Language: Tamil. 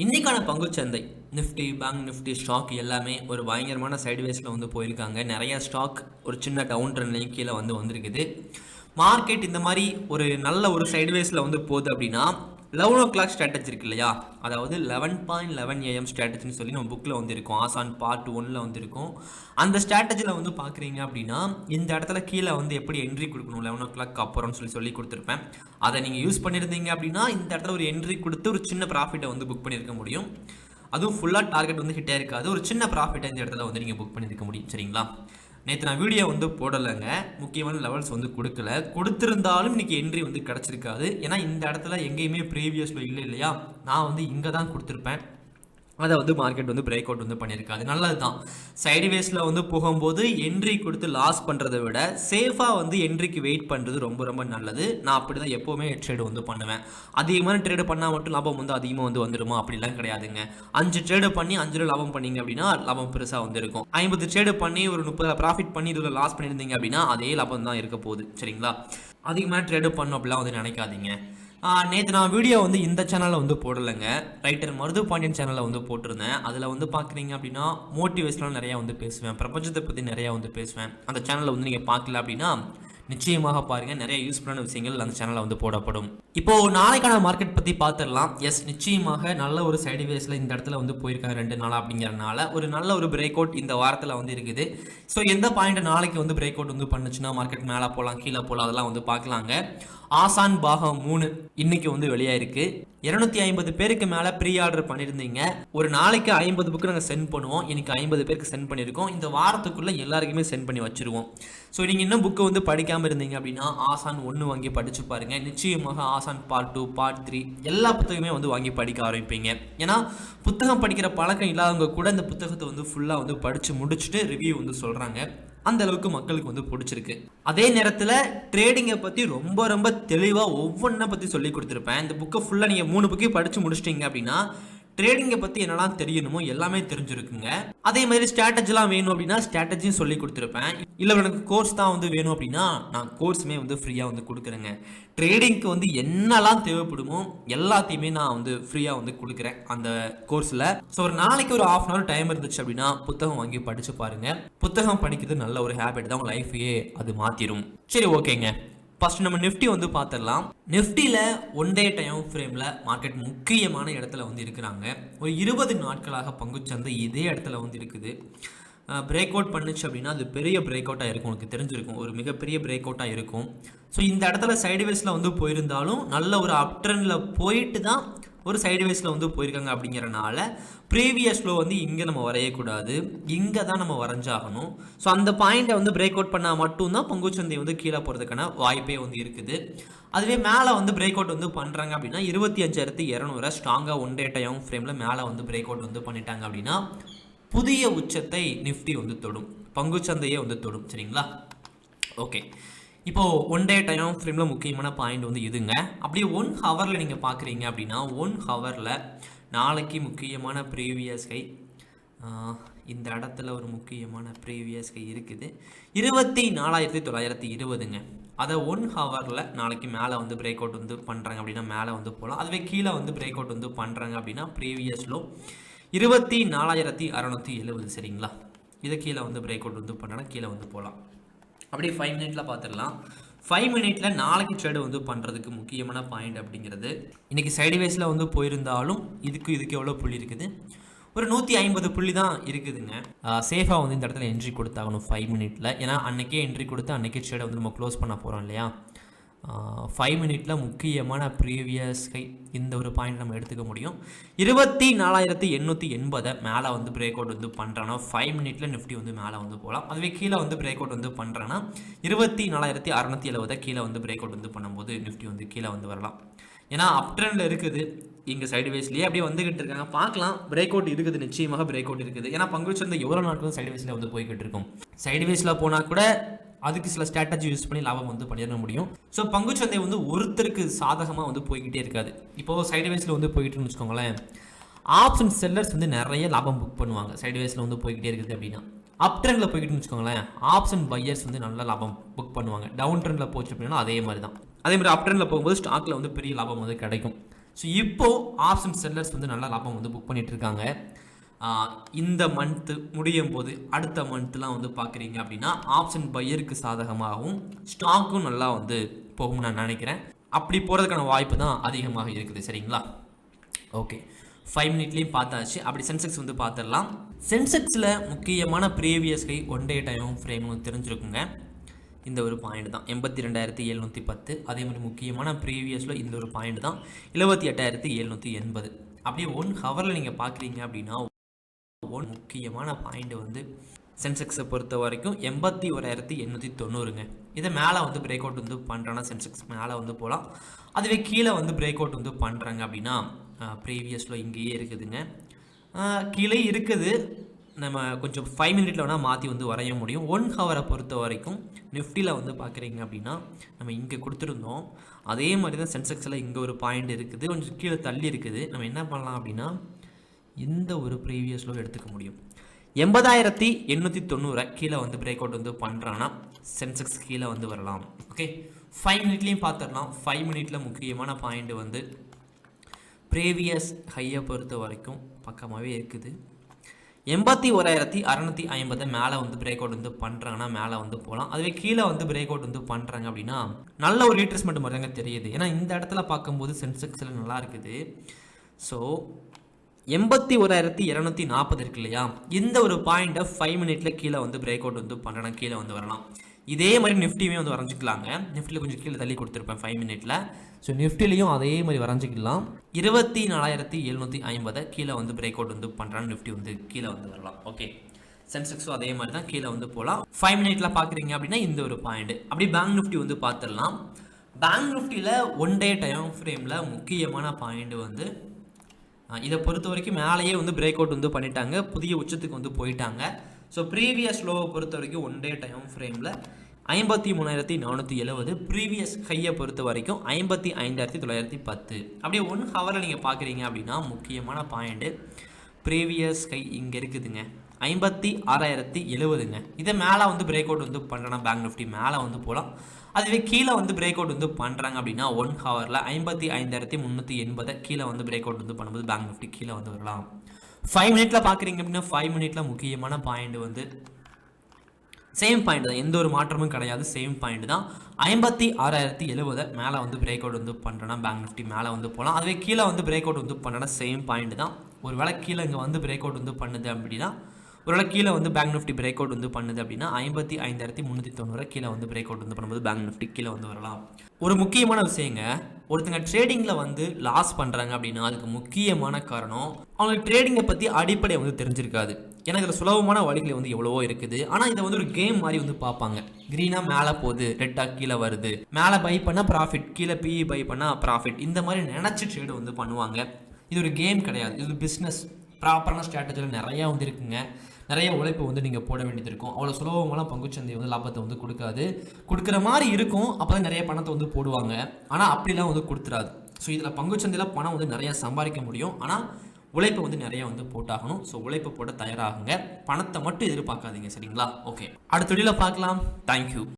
இன்னைக்கான பங்குச்சந்தை நிஃப்டி, பேங்க் நிஃப்டி ஸ்டாக் எல்லாமே ஒரு பயங்கரமான சைடுவேஸில் வந்து போயிருக்காங்க. நிறைய ஸ்டாக் ஒரு சின்ன டவுன் ட்ரெண்ட்லையும் கீழே வந்திருக்குது. மார்க்கெட் இந்த மாதிரி ஒரு நல்ல ஒரு சைடுவேஸில் வந்து போகுது அப்படின்னா 11 o'clock ஸ்ட்ராட்டஜி இருக்கு இல்லையா, அதாவது 11:11 AM ஸ்ட்ராட்டஜின்னு சொல்லி நம்ம புக்கில் வந்து இருக்கும், ஆசான் பார்ட் 1ல் வந்து இருக்கும். அந்த ஸ்ட்ராட்டஜியில் வந்து பார்க்குறீங்க அப்படின்னா இந்த இடத்துல கீழே வந்து எப்படி என்ட்ரி கொடுக்கணும் 11 o'clock அப்புறம்னு சொல்லி கொடுத்துருப்பேன். அதை நீங்கள் யூஸ் பண்ணியிருந்தீங்க அப்படின்னா இந்த இடத்துல ஒரு என்ட்ரி கொடுத்து ஒரு சின்ன ப்ராஃபிட்டை வந்து புக் பண்ணியிருக்க முடியும். அதுவும் ஃபுல்லாக டார்கெட் வந்து ஹிட்டாக இருக்காது, ஒரு சின்ன ப்ராஃபிட்டை இந்த இடத்துல வந்து நீங்கள் புக் பண்ணியிருக்க முடியும். சரிங்களா, நேற்று நான் வீடியோ வந்து போடலைங்க, முக்கியமான லெவல்ஸ் வந்து கொடுத்துருந்தாலும் இன்றைக்கி என்ட்ரி வந்து கிடச்சிருக்காது. ஏன்னா இந்த இடத்துல எங்கேயுமே ப்ரீவியஸில் இல்லை இல்லையா, நான் வந்து இங்கே தான் கொடுத்துருப்பேன். அதை வந்து மார்க்கெட் வந்து பிரேக் அவுட் வந்து பண்ணியிருக்காது. நல்லது தான், சைடுவேஸில் வந்து போகும்போது என்ட்ரி கொடுத்து லாஸ் பண்ணுறதை விட சேஃபாக வந்து என்ட்ரிக்கு வெயிட் பண்ணுறது ரொம்ப ரொம்ப நல்லது. நான் அப்படி தான் எப்போவுமே ட்ரேடு வந்து பண்ணுவேன். அதிகமான ட்ரேடு பண்ணால் மட்டும் லாபம் வந்து அதிகமாக வந்து வந்துடுமா அப்படிலாம் கிடையாதுங்க. 5 ட்ரேடு பண்ணி 5 லாபம் பண்ணிங்க அப்படின்னா லாபம் பெருசாக வந்து இருக்கும். 50 ட்ரேடு பண்ணி ஒரு 30 ப்ராஃபிட் பண்ணி இதில் லாஸ் பண்ணியிருந்தீங்க அப்படின்னா அதே லாபம் தான் இருக்க போகுது. சரிங்களா, அதிகமாக ட்ரேடு பண்ணோம் அப்படிலாம் வந்து நினைக்காதீங்க. நேற்று நான் வீடியோ வந்து இந்த சேனலில் வந்து போடலைங்க, ரைட்டர் மருது பாண்டியன் சேனலில் வந்து போட்டிருந்தேன். அதில் வந்து பார்க்குறீங்க அப்படின்னா மோட்டிவேஷனல் நிறையா வந்து பேசுவேன், பிரபஞ்சத்தை பற்றி நிறையா வந்து பேசுவேன். அந்த சேனலில் வந்து நீங்கள் பார்க்கல அப்படின்னா நிச்சயமாக பாருங்கள், நிறைய யூஸ்ஃபுல்லான விஷயங்கள் அந்த சேனலில் வந்து போடப்படும். இப்போது நாளைக்கான மார்க்கெட் பற்றி பார்த்துடலாம். எஸ், நிச்சயமாக நல்ல ஒரு சைடுவேஸில் இந்த இடத்துல வந்து போயிருக்காங்க 2 நாள் அப்படிங்கிறனால ஒரு நல்ல ஒரு பிரேக் அவுட் இந்த வாரத்தில் வந்து இருக்குது. ஸோ எந்த பாயிண்ட் நாளைக்கு வந்து பிரேக் அவுட் வந்து பண்ணுச்சுன்னா மார்க்கெட் மேலே போகலாம் கீழே போகலாம் அதெல்லாம் வந்து பார்க்கலாங்க. ஆசான் பாகம் 3 இன்னைக்கு வந்து வெளியாயிருக்கு. 250 பேருக்கு மேலே ப்ரீ ஆர்டர் பண்ணியிருந்தீங்க. ஒரு நாளைக்கு 50 புக்கு நாங்கள் சென்ட் பண்ணுவோம். இன்னைக்கு 50 பேருக்கு சென்ட் பண்ணியிருக்கோம். இந்த வாரத்துக்குள்ளே எல்லாருக்குமே சென்ட் பண்ணி வச்சுருவோம். ஸோ நீங்கள் இன்னும் புக்கு வந்து படிக்காமல் இருந்தீங்க அப்படின்னா ஆசான் 1 வாங்கி படித்து பாருங்கள். நிச்சயமாக ஆசான் பார்ட் 2 பார்ட் 3 எல்லா புத்தகமே வந்து வாங்கி படிக்க ஆரம்பிப்பீங்க. ஏன்னா புத்தகம் படிக்கிற பழக்கம் இல்லாதவங்க கூட இந்த புத்தகத்தை வந்து ஃபுல்லாக வந்து படித்து முடிச்சுட்டு ரிவ்யூ வந்து சொல்கிறாங்க. அந்த அளவுக்கு மக்களுக்கு வந்து பிடிச்சிருக்கு. அதே நேரத்தில் ட்ரேடிங்கை பற்றி ரொம்ப ரொம்ப தெளிவாக ஒவ்வொன்றை பற்றி சொல்லி கொடுத்துருப்பேன். இந்த புக்கை ஃபுல்லாக நீங்கள் 3 புக்கையும் படித்து முடிச்சிட்டிங்க அப்படின்னா ட்ரேடிங்கை பற்றி என்னெல்லாம் தெரியணுமோ எல்லாமே தெரிஞ்சிருக்குங்க. அதே மாதிரி ஸ்ட்ராட்டஜிலாம் வேணும் அப்படின்னா ஸ்ட்ராட்டஜியும் சொல்லி கொடுத்துருப்பேன். இல்லை எனக்கு கோர்ஸ் தான் வந்து வேணும் அப்படின்னா நான் கோர்ஸுமே வந்து ஃப்ரீயாக வந்து கொடுக்குறேங்க. ட்ரேடிங்க்கு வந்து என்னெல்லாம் தேவைப்படுமோ எல்லாத்தையுமே நான் வந்து ஃப்ரீயாக வந்து கொடுக்குறேன் அந்த கோர்ஸில். ஸோ ஒரு நாளைக்கு ஒரு 1/2 hour டைம் இருந்துச்சு அப்படின்னா புத்தகம் வாங்கி படித்து பாருங்கள். புத்தகம் படிக்கிறது நல்ல ஒரு ஹேபிட் தான், உங்கள் லைஃபையே அது மாற்றிடும். சரி, ஓகேங்க. ஃபர்ஸ்ட் நம்ம நிஃப்டி வந்து பார்த்துடலாம். நிஃப்டியில் 1 day டைம் ஃப்ரேமில் மார்க்கெட் முக்கியமான இடத்துல வந்து இருக்கிறாங்க. ஒரு 20 நாட்களாக பங்குச்சந்தை இதே இடத்துல வந்து இருக்குது. பிரேக் அவுட் பண்ணுச்சு அப்படின்னா அது பெரிய பிரேக் அவுட்டாக இருக்கும், உங்களுக்கு தெரிஞ்சிருக்கும், ஒரு மிகப்பெரிய பிரேக் அவுட்டாக இருக்கும். ஸோ இந்த இடத்துல சைடுவேஸில் வந்து போயிருந்தாலும் நல்ல ஒரு அப் ட்ரெண்டில் போயிட்டு தான் ஒரு சைடுவேஸில் வந்து போயிருக்காங்க. அப்படிங்கிறனால ப்ரீவியஸ் லோ வந்து இங்கே நம்ம வரையக்கூடாது, இங்கே தான் நம்ம வரைஞ்சாகணும். ஸோ அந்த பாயிண்ட்டை வந்து பிரேக் அவுட் பண்ணால் மட்டும்தான் பங்குச்சந்தை வந்து கீழே போகிறதுக்கான வாய்ப்பே வந்து இருக்குது. அதுவே மேலே வந்து பிரேக் அவுட் வந்து பண்ணுறாங்க அப்படின்னா 25,200 ஸ்ட்ராங்காக 1 day டைம் ஃப்ரேமில் மேலே வந்து பிரேக் அவுட் வந்து பண்ணிட்டாங்க அப்படின்னா புதிய உச்சத்தை நிஃப்டி வந்து தொடும், பங்குச்சந்தையே வந்து தொடும். சரிங்களா, ஓகே. இப்போது 1 day டைம் ஃப்ரேமில் முக்கியமான பாயிண்ட் வந்து இதுங்க. அப்படியே 1 hourல நீங்கள் பார்க்குறீங்க அப்படின்னா 1 hourல நாளைக்கு முக்கியமான ப்ரீவியஸ் ஹை, இந்த இடத்துல ஒரு முக்கியமான ப்ரீவியஸ் ஹை இருக்குது 24,920ங்க. அதை 1 hourல நாளைக்கு மேலே வந்து பிரேக் அவுட் வந்து பண்ணுறாங்க அப்படின்னா மேலே வந்து போகலாம். அதுவே கீழே வந்து பிரேக் அவுட் வந்து பண்ணுறாங்க அப்படின்னா ப்ரீவியஸ் லோ 24,670. சரிங்களா, இதை கீழே வந்து பிரேக் அவுட் வந்து பண்ணால் கீழே வந்து போகலாம். அப்படியே 5 minute பார்த்துடலாம். 5 minute நாளைக்கு ட்ரேடு வந்து பண்ணுறதுக்கு முக்கியமான பாயிண்ட் அப்படிங்கிறது, இன்றைக்கி சைடுவேஸில் வந்து போயிருந்தாலும் இதுக்கு எவ்வளோ புள்ளி இருக்குது, ஒரு 150 புள்ளி தான் இருக்குதுங்க. சேஃபாக வந்து இந்த இடத்துல என்ட்ரி கொடுத்தாகணும் 5 minute. ஏன்னா அன்றைக்கே என்ட்ரி கொடுத்து அன்றைக்கே ட்ரேடை வந்து நம்ம க்ளோஸ் பண்ண போகிறோம் இல்லையா. 5 minute முக்கியமான ப்ரீவியஸ் ஹை இந்த ஒரு பாயிண்ட் நம்ம எடுத்துக்க முடியும். 24,880 மேலே வந்து பிரேக் அவுட் வந்து பண்ணுறாங்கன்னா 5 minute நிஃப்டி வந்து மேலே வந்து போகலாம். அதுவே கீழே வந்து பிரேக் அவுட் வந்து பண்ணுறாங்கன்னா 24,670 கீழே வந்து பிரேக் அவுட் வந்து பண்ணும்போது நிஃப்டி வந்து கீழே வந்து வரலாம். ஏன்னா அப் ட்ரெண்டில் இருக்குது, இங்கே சைடுவேஸ்லேயே அப்படியே வந்துகிட்டு இருக்காங்க. பார்க்கலாம், பிரேக் அவுட் இருக்குது, நிச்சயமாக பிரேக் அவுட் இருக்குது. ஏன்னா பங்குச்சந்தை எவ்வளோ நாட்களும் சைடுவேஸில் வந்து போய்கிட்டு இருக்கும். சைடுவேஸில் போனால் கூட அதுக்கு சில ஸ்ட்ராட்டஜி யூஸ் பண்ணி லாபம் வந்து பண்ணிட முடியும். ஸோ பங்குச்சந்தை வந்து ஒருத்தருக்கு சாதகமாக வந்து போய்கிட்டே இருக்காது. இப்போது சைடுவேஸில் வந்து போய்கிட்டுன்னு வச்சுக்கோங்களேன், ஆப்ஷன் செல்லர்ஸ் வந்து நிறைய லாபம் புக் பண்ணுவாங்க. சைடுவேஸில் வந்து போய்கிட்டே இருக்குது அப்படின்னா அப் ட்ரெண்டில் போய்கிட்டுன்னு வச்சுக்கோங்களேன், ஆப்ஷன் பையர்ஸ் வந்து நல்ல லாபம் புக் பண்ணுவாங்க. டவுன் ட்ரெண்டில் போச்சு அப்படின்னா அதே மாதிரி தான். அதே மாதிரி அப் ட்ரெண்டில் போகும்போது ஸ்டாக்கில் வந்து பெரிய லாபம் வந்து கிடைக்கும். ஸோ இப்போது ஆப்ஷன் செல்லர்ஸ் வந்து நல்லா லாபம் வந்து புக் பண்ணிட்டு இருக்காங்க. இந்த மந்த்து முடியும் போது அடுத்த மந்த்லாம் வந்து பார்க்குறீங்க அப்படின்னா ஆப்ஷன் பையருக்கு சாதகமாகவும் ஸ்டாக்கும் நல்லா வந்து போகும்னு நான் நினைக்கிறேன். அப்படி போகிறதுக்கான வாய்ப்பு தான் அதிகமாக இருக்குது. சரிங்களா? ஓகே, 5 மினிட்லேயும் பார்த்தாச்சு. அப்படி சென்செக்ஸ் வந்து பார்த்துடலாம். சென்செக்ஸில் முக்கியமான ப்ரீவியஸ் கை ஒன் டே டைம் ஃப்ரேம் தெரிஞ்சிருக்குங்க. இந்த ஒரு பாயிண்ட் தான் 82,710. அதே மாதிரி முக்கியமான ப்ரீவியஸில் இந்த ஒரு பாயிண்ட் தான் 78,780. அப்படியே 1 ஹவரில் நீங்கள் பார்க்குறீங்க அப்படின்னா ஒன் முக்கியமான பாயிண்ட் வந்து சென்செக்ஸை பொறுத்த வரைக்கும் 81,890ங்க. இதை மேலே வந்து பிரேக் அவுட் வந்து பண்ணுறேன்னா சென்செக்ஸ் மேலே வந்து போகலாம். அதுவே கீழே வந்து பிரேக் அவுட் வந்து பண்ணுறாங்க அப்படின்னா ப்ரீவியஸில் இங்கேயே இருக்குதுங்க, கீழே இருக்குது. நம்ம கொஞ்சம் 5 மினிட்ல வேணால் மாற்றி வந்து வரைய முடியும். 1 ஹவரை பொறுத்த வரைக்கும் நிஃப்டியில் வந்து பார்க்குறீங்க அப்படின்னா நம்ம இங்கே கொடுத்துருந்தோம். அதே மாதிரி தான் சென்செக்ஸில் இங்கே ஒரு பாயிண்ட் இருக்குது, கொஞ்சம் கீழே தள்ளி இருக்குது. நம்ம என்ன பண்ணலாம் அப்படின்னா இந்த ஒரு ப்ரீவியஸ் லோ எடுத்துக்க முடியும். 80,890 கீழே வந்து பிரேக் அவுட் வந்து பண்ணுறான்னா சென்செக்ஸ் கீழே வந்து வரலாம். ஓகே, 5 மினிட்லேயும் பார்த்துடலாம். 5 மினிட்டில் முக்கியமான பாயிண்ட் வந்து ப்ரீவியஸ் ஹையை பொறுத்த வரைக்கும் பக்கமாகவே இருக்குது. 81,650 மேலே வந்து பிரேக் அவுட் வந்து பண்ணுறாங்கன்னா மேலே வந்து போகலாம். அதுவே கீழே வந்து பிரேக் அவுட் வந்து பண்ணுறாங்க அப்படின்னா நல்ல ஒரு ரீட்ரேஸ்மெண்ட் மாதிரி தாங்க தெரியுது. ஏன்னா இந்த இடத்துல பார்க்கும்போது சென்செக்ஸில் நல்லா இருக்குது. ஸோ 81,240 இருக்கு இல்லையா, இந்த ஒரு பாயிண்ட்டை 5 மினிட்ல கீழே வந்து பிரேக் அவுட் வந்து பண்ணுறேன்னா கீழே வந்து வரலாம். இதே மாதிரி நிஃப்டியுமே வந்து வரைஞ்சிக்கலாங்க. நிஃப்டியில் கொஞ்சம் கீழே தள்ளி கொடுத்துருப்பேன் 5 மினிட்ல. ஸோ நிஃப்டிலையும் அதே மாதிரி வரைஞ்சிக்கலாம். 24,750 கீழே வந்து பிரேக் அவுட் வந்து பண்ணுறான்னு நிஃப்டி வந்து கீழே வந்து வரலாம். ஓகே, சென்செக்ஸும் அதே மாதிரி தான் கீழே வந்து போகலாம். 5 மினிட்ல பார்க்குறீங்க அப்படின்னா இந்த ஒரு பாயிண்ட். அப்படி பேங்க் நிஃப்டி வந்து பார்த்துடலாம். பேங்க் நிஃப்டியில் ஒன் டே டைம் ஃப்ரேமில் முக்கியமான பாயிண்ட் வந்து இதை பொறுத்த வரைக்கும் மேலேயே வந்து பிரேக் அவுட் வந்து பண்ணிட்டாங்க, புதிய உச்சத்துக்கு வந்து போயிட்டாங்க. ஸோ ப்ரீவியஸ் லோவை பொறுத்த வரைக்கும் ஒன் டே டைம் ஃப்ரேமில் 53,470, ப்ரீவியஸ் ஹையை பொறுத்த வரைக்கும் 55,910. அப்படியே 1 ஹவரில் நீங்கள் பார்க்குறீங்க அப்படின்னா முக்கியமான பாயிண்ட்டு ப்ரீவியஸ் ஹை இங்கே இருக்குதுங்க, 56,070ங்க. இதை மேலே வந்து பிரேக் அவுட் வந்து பண்ணுறேன்னா பேங்க் நிஃப்டி மேலே வந்து போகலாம். அதுவே கீழே வந்து பிரேக் அவுட் வந்து பண்ணுறாங்க அப்படின்னா 1 ஹவரில் 55,380 கீழே வந்து பிரேக் அவுட் வந்து பண்ணும்போது பேங்க் நிஃப்டி கீழே வந்து வரலாம். 5 மினிட்ல பார்க்குறீங்க அப்படின்னா 5 மினிட்ல முக்கியமான பாயிண்ட் வந்து சேம் பாயிண்ட் தான், எந்த ஒரு மாற்றமும் கிடையாது, சேம் பாயிண்ட் தான். 56,070 மேலே வந்து பிரேக் அவுட் வந்து பண்ணுறேன்னா பேங்க் நிஃப்டி மேலே வந்து போகலாம். அதுவே கீழே வந்து பிரேக் அவுட் வந்து பண்ணுறேன்னா சேம் பாயிண்ட் தான். ஒரு வேளை கீழே இங்கே வந்து பிரேக் அவுட் வந்து பண்ணுது அப்படின்னா, ஒருவேளை கீழே வந்து பேங்க் நிஃப்டி பிரேக் அவுட் வந்து பண்ணுது அப்படின்னா 55,390 கீழே வந்து பிரேக் அவுட் வந்து பண்ணும்போது பேங்க் நிஃப்டி கீழே வந்து வரலாம். ஒரு முக்கியமான விஷயங்க, ஒருத்தங்க ட்ரேடிங்கில் வந்து லாஸ் பண்ணுறாங்க அப்படின்னா அதுக்கு முக்கியமான காரணம் அவங்களுக்கு ட்ரேடிங்கை பற்றி அடிப்படை வந்து தெரிஞ்சிருக்காது. ஏன்னா இதில் சுலபமான வழிகள் வந்து எவ்வளவோ இருக்குது. ஆனால் இதை வந்து ஒரு கேம் மாதிரி வந்து பார்ப்பாங்க. க்ரீனாக மேலே போகுது, ரெட்டாக கீழே வருது, மேலே பை பண்ணால் ப்ராஃபிட், கீழே பிஇ பை பண்ணால் ப்ராஃபிட், இந்த மாதிரி நினச்சி ட்ரேடு வந்து பண்ணுவாங்க. இது ஒரு கேம் கிடையாது, இது பிஸ்னஸ். ப்ராப்பரான ஸ்ட்ராட்டஜியில் நிறையா வந்து இருக்குங்க. நிறைய உழைப்பு வந்து நீங்கள் போட வேண்டியது இருக்கும். அவ்வளோ சுலபமெல்லாம் பங்குச்சந்தை வந்து லாபத்தை வந்து கொடுக்குற மாதிரி இருக்கும். அப்போ தான் நிறைய பணத்தை வந்து போடுவாங்க. ஆனால் அப்படிலாம் வந்து கொடுத்துறாது. ஸோ இதில் பங்குச்சந்தையில் பணம் வந்து நிறையா சம்பாதிக்க முடியும். ஆனால் உழைப்பு வந்து நிறைய வந்து போட்டாகணும். ஸோ உழைப்பு போட தயாராகுங்க, பணத்தை மட்டும் எதிர்பார்க்காதீங்க. சரிங்களா? ஓகே, அடுத்த வீடியோவில் பார்க்கலாம். தேங்க்யூ.